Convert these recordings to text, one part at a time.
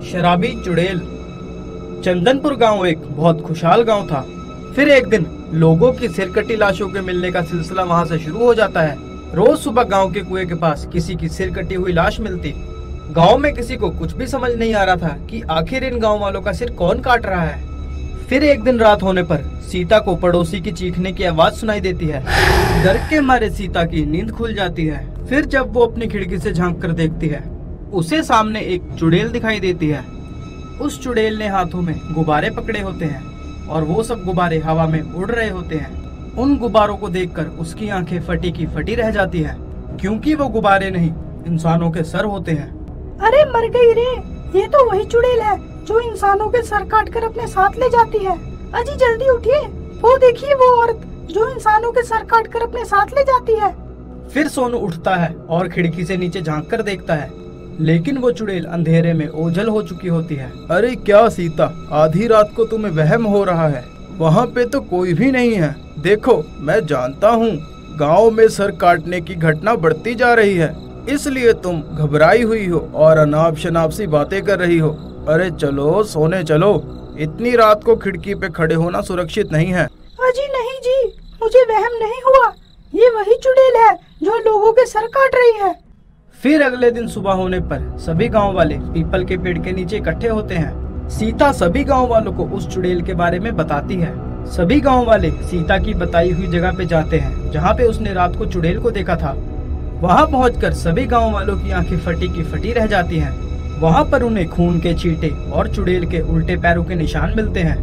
शराबी चुड़ैल। चंदनपुर गांव एक बहुत खुशहाल गांव था। फिर एक दिन लोगों की सिरकटी लाशों के मिलने का सिलसिला वहां से शुरू हो जाता है। रोज सुबह गांव के कुएं के पास किसी की सिर कटी हुई लाश मिलती। गांव में किसी को कुछ भी समझ नहीं आ रहा था कि आखिर इन गांव वालों का सिर कौन काट रहा है। फिर एक दिन रात होने पर सीता को पड़ोसी की चीखने की आवाज सुनाई देती है। डर के मारे सीता की नींद खुल जाती है। फिर जब वो अपनी खिड़की से झांक कर देखती है, उसे सामने एक चुड़ैल दिखाई देती है। उस चुड़ैल ने हाथों में गुब्बारे पकड़े होते हैं और वो सब गुब्बारे हवा में उड़ रहे होते हैं। उन गुब्बारों को देखकर उसकी आंखें फटी की फटी रह जाती है, क्योंकि वो गुब्बारे नहीं, इंसानों के सर होते हैं। अरे मर गई रे, ये तो वही चुड़ैल है जो इंसानों के सर काट कर अपने साथ ले जाती है। अजी जल्दी उठिए, वो देखिए वो औरत जो इंसानों के सर काट कर अपने साथ ले जाती है। फिर सोनू उठता है और खिड़की से नीचे झांक कर देखता है, लेकिन वो चुड़ैल अंधेरे में ओझल हो चुकी होती है। अरे क्या सीता, आधी रात को तुम्हें वहम हो रहा है? वहाँ पे तो कोई भी नहीं है। देखो, मैं जानता हूँ गांव में सर काटने की घटना बढ़ती जा रही है, इसलिए तुम घबराई हुई हो और अनाप शनाप सी बातें कर रही हो। अरे चलो सोने चलो, इतनी रात को खिड़की पे खड़े होना सुरक्षित नहीं है। अजी नहीं जी, मुझे वहम नहीं हुआ, ये वही चुड़ैल है जो लोगों के सर काट रही है। फिर अगले दिन सुबह होने पर सभी गांव वाले पीपल के पेड़ के नीचे इकट्ठे होते हैं। सीता सभी गांव वालों को उस चुड़ैल के बारे में बताती है। सभी गांव वाले सीता की बताई हुई जगह पे जाते हैं जहां पे उसने रात को चुड़ैल को देखा था। वहां पहुंचकर सभी गांव वालों की आंखें फटी की फटी रह जाती हैं। वहां पर उन्हें खून के छींटे और चुड़ैल के उल्टे पैरों के निशान मिलते हैं।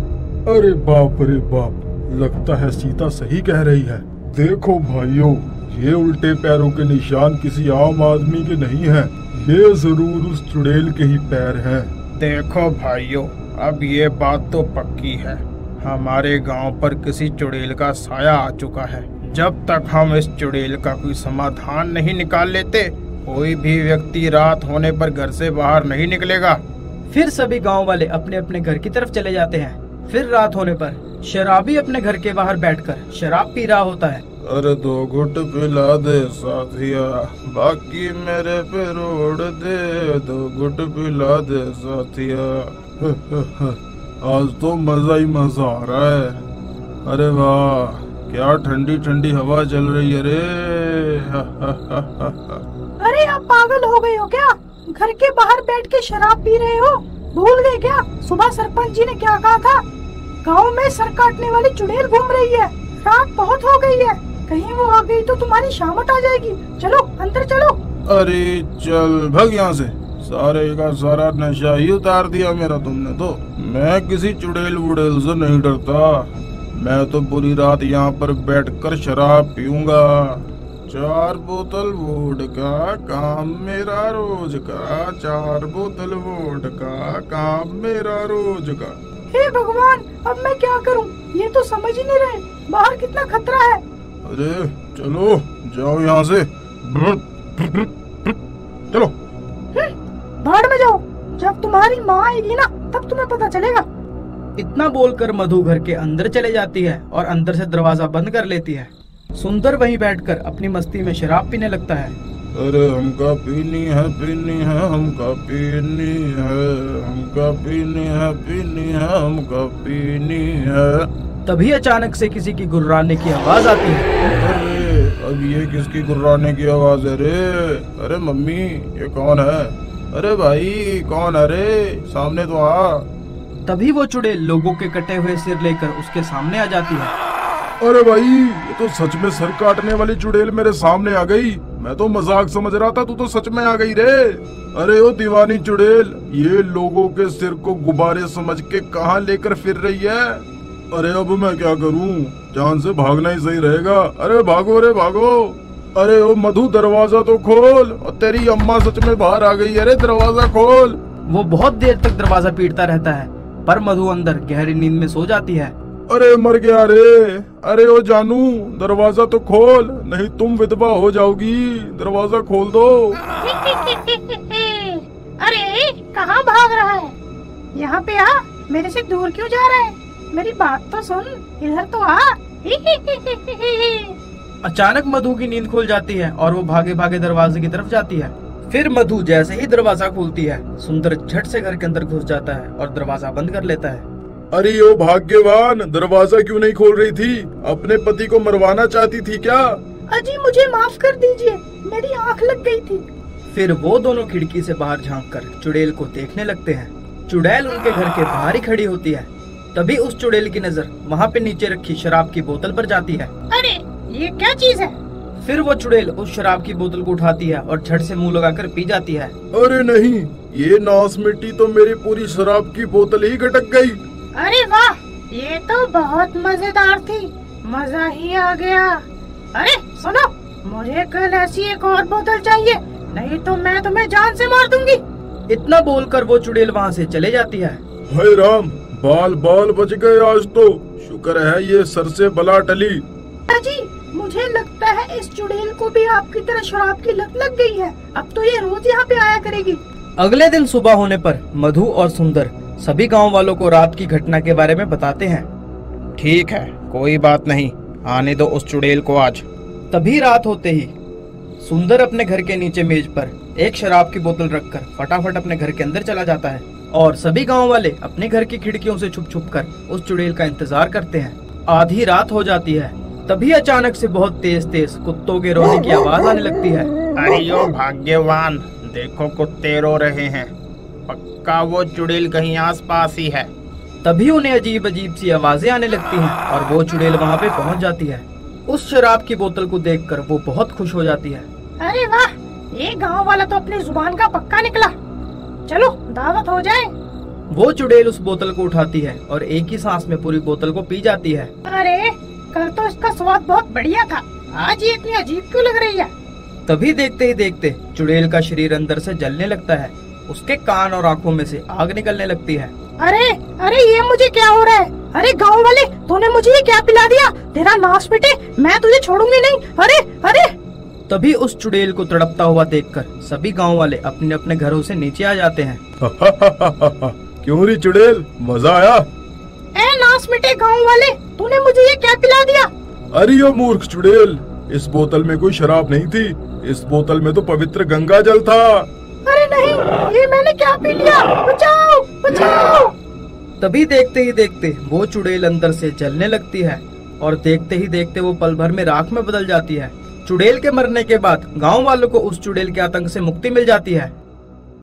अरे बाप रे बाप, लगता है सीता सही कह रही है। देखो भाइयों, ये उल्टे पैरों के निशान किसी आम आदमी के नहीं हैं, ये जरूर उस चुड़ैल के ही पैर हैं। देखो भाइयों, अब ये बात तो पक्की है, हमारे गांव पर किसी चुड़ैल का साया आ चुका है। जब तक हम इस चुड़ैल का कोई समाधान नहीं निकाल लेते, कोई भी व्यक्ति रात होने पर घर से बाहर नहीं निकलेगा। फिर सभी गांव वाले अपने अपने घर की तरफ चले जाते हैं। फिर रात होने पर शराबी अपने घर के बाहर बैठकर शराब पी रहा होता है। अरे 2 घुट पिला दे साथिया, बाकी मेरे पे रोड़ दे, 2 घुट पिला दे साथिया। आज तो मजा ही मजा आ रहा है। अरे वाह, क्या ठंडी ठंडी हवा चल रही है रे। अरे आप पागल हो गए हो क्या? घर के बाहर बैठ के शराब पी रहे हो? भूल गए क्या सुबह सरपंच जी ने क्या कहा था? गांव में सर काटने वाली चुड़ैल घूम रही है, रात बहुत हो गई है, कहीं वो आ गई तो तुम्हारी शामत आ जाएगी। चलो अंदर चलो। अरे चल भग यहाँ से, सारे का सारा नशा ही उतार दिया मेरा तुमने तो। मैं किसी चुड़ैल वुड़ैल से नहीं डरता, मैं तो पूरी रात यहाँ पर बैठकर शराब पीऊंगा। 4 बोतल वोडका काम मेरा रोज का, 4 बोतल वोडका काम मेरा रोज का। हे भगवान, अब मैं क्या करूं? ये तो समझ ही नहीं रहे बाहर कितना खतरा है। अरे चलो जाओ यहाँ से, चलो। भाड़ में जाओ, जब तुम्हारी माँ आएगी ना तब तुम्हें पता चलेगा। इतना बोलकर मधु घर के अंदर चले जाती है और अंदर से दरवाजा बंद कर लेती है। सुंदर वहीं बैठकर अपनी मस्ती में शराब पीने लगता है। अरे हमका पीनी है, पीनी है, हमका पीनी है, हमका पीनी है, पीनी है, हमका पीनी है। तभी अचानक से किसी की गुर्राने की आवाज आती है। अरे अब ये किसकी गुर्राने की आवाज है रे? अरे मम्मी, ये कौन है? अरे भाई कौन है रे? सामने तो आ। तभी वो चुड़ैल लोगों के कटे हुए सिर लेकर उसके सामने आ जाती है। अरे भाई, ये तो सच में सर काटने वाली चुड़ैल मेरे सामने आ गई। मैं तो मजाक समझ रहा था, तू तो सच में आ गई रे। अरे ओ दीवानी चुड़ैल, ये लोगों के सिर को गुब्बारे समझ के कहाँ लेकर फिर रही है? अरे अब मैं क्या करूँ? जान से भागना ही सही रहेगा। अरे भागो रे भागो। अरे ओ मधु, दरवाजा तो खोल, और तेरी अम्मा सच में बाहर आ गई है रे, दरवाजा खोल। वो बहुत देर तक दरवाजा पीटता रहता है, पर मधु अंदर गहरी नींद में सो जाती है। अरे मर गया रे। अरे ओ जानू, दरवाजा तो खोल, नहीं तुम विधवा हो जाओगी। दरवाजा खोल दो। अरे कहाँ भाग रहा है? यहाँ पे आ, मेरे से दूर क्यों जा रहा है? मेरी बात तो सुन, इधर तो आ। अचानक मधु की नींद खुल जाती है और वो भागे भागे दरवाजे की तरफ जाती है। फिर मधु जैसे ही दरवाजा खोलती है, सुंदर झट से घर के अंदर घुस जाता है और दरवाजा बंद कर लेता है। अरे ओ भाग्यवान, दरवाजा क्यों नहीं खोल रही थी? अपने पति को मरवाना चाहती थी क्या? अजी मुझे माफ कर दीजिए, मेरी आँख लग गई थी। फिर वो दोनों खिड़की से बाहर झांककर चुड़ैल को देखने लगते हैं। चुड़ैल उनके घर के बाहर ही खड़ी होती है। तभी उस चुड़ैल की नजर वहाँ पे नीचे रखी शराब की बोतल पर जाती है। अरे ये क्या चीज है? फिर वो चुड़ैल उस शराब की बोतल को उठाती है और झट से मुंह लगाकर पी जाती है। अरे नहीं, ये नाश मिट्टी तो मेरी पूरी शराब की बोतल ही गटक गई। अरे वाह, ये तो बहुत मजेदार थी, मजा ही आ गया। अरे सुनो, मुझे कल ऐसी एक और बोतल चाहिए, नहीं तो मैं तुम्हें जान से मार दूंगी। इतना बोलकर वो चुड़ैल वहाँ से चले जाती है। हाय राम, बाल बाल बच गए आज तो। शुक्र है ये सर से बला टली। अजी मुझे लगता है इस चुड़ैल को भी आपकी तरह शराब की लत लग गई है। अब तो ये रोज यहाँ पे आया करेगी। अगले दिन सुबह होने पर मधु और सुंदर सभी गांव वालों को रात की घटना के बारे में बताते हैं। ठीक है, कोई बात नहीं, आने दो उस चुड़ैल को आज। तभी रात होते ही सुंदर अपने घर के नीचे मेज पर एक शराब की बोतल रखकर फटाफट अपने घर के अंदर चला जाता है और सभी गांव वाले अपने घर की खिड़कियों से छुप छुप कर उस चुड़ैल का इंतजार करते हैं। आधी रात हो जाती है, तभी अचानक से बहुत तेज तेज कुत्तों के रोने की आवाज आने लगती है। अरे ओ भाग्यवान, देखो कुत्ते रो रहे हैं, पक्का वो चुड़ैल कहीं आस पास ही है। तभी उन्हें अजीब अजीब सी आवाजें आने लगती हैं और वो चुड़ैल वहाँ पे पहुँच जाती है। उस शराब की बोतल को देखकर वो बहुत खुश हो जाती है। अरे वाह, ये गांव वाला तो अपनी जुबान का पक्का निकला। चलो दावत हो जाए। वो चुड़ैल उस बोतल को उठाती है और एक ही सांस में पूरी बोतल को पी जाती है। अरे कल तो इसका स्वाद बहुत बढ़िया था, आज ये इतनी अजीब क्यों लग रही है? तभी देखते ही देखते चुड़ैल का शरीर अंदर से जलने लगता है। उसके कान और आंखों में से आग निकलने लगती है। अरे अरे ये मुझे क्या हो रहा है? अरे गांव वाले, तूने मुझे ये क्या पिला दिया? तेरा नाश मिटे, मैं तुझे छोड़ूंगी नहीं। अरे अरे। तभी उस चुड़ैल को तड़पता हुआ देखकर सभी गांव वाले अपने अपने घरों से नीचे आ जाते हैं। क्यों री चुड़ैल, मजा आया? ए नाश मिटे गांव वाले, तूने मुझे ये क्या पिला दिया? अरे यो मूर्ख चुड़ैल, इस बोतल में कोई शराब नहीं थी, इस बोतल में तो पवित्र गंगा जल था। अरे नहीं, ये मैंने क्या पी लिया? बचाओ बचाओ। तभी देखते ही देखते वो चुड़ैल अंदर से जलने लगती है और देखते ही देखते वो पल भर में राख में बदल जाती है। चुड़ैल के मरने के बाद गांव वालों को उस चुड़ैल के आतंक से मुक्ति मिल जाती है।